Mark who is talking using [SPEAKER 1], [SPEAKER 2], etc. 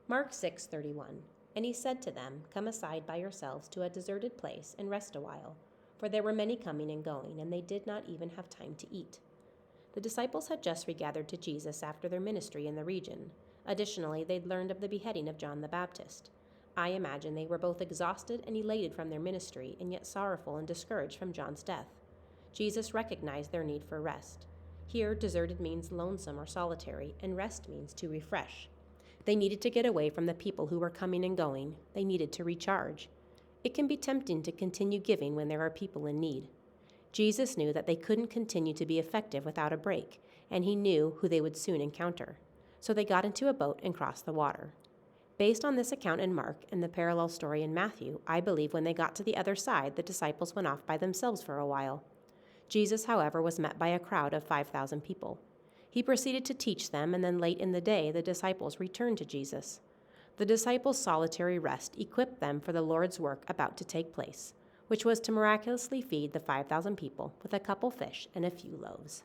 [SPEAKER 1] Mark 6:31. And he said to them, "Come aside by yourselves to a deserted place and rest a while." For there were many coming and going, and they did not even have time to eat. The disciples had just regathered to Jesus after their ministry in the region. Additionally, they'd learned of the beheading of John the Baptist. I imagine they were both exhausted and elated from their ministry, and yet sorrowful and discouraged from John's death. Jesus recognized their need for rest. Here, deserted means lonesome or solitary, and rest means to refresh. They needed to get away from the people who were coming and going. They needed to recharge. It can be tempting to continue giving when there are people in need. Jesus knew that they couldn't continue to be effective without a break, and he knew who they would soon encounter. So they got into a boat and crossed the water. Based on this account in Mark and the parallel story in Matthew, I believe when they got to the other side, the disciples went off by themselves for a while. Jesus, however, was met by a crowd of 5,000 people. He proceeded to teach them, and then late in the day, the disciples returned to Jesus. The disciples' solitary rest equipped them for the Lord's work about to take place, which was to miraculously feed the 5,000 people with a couple fish and a few loaves.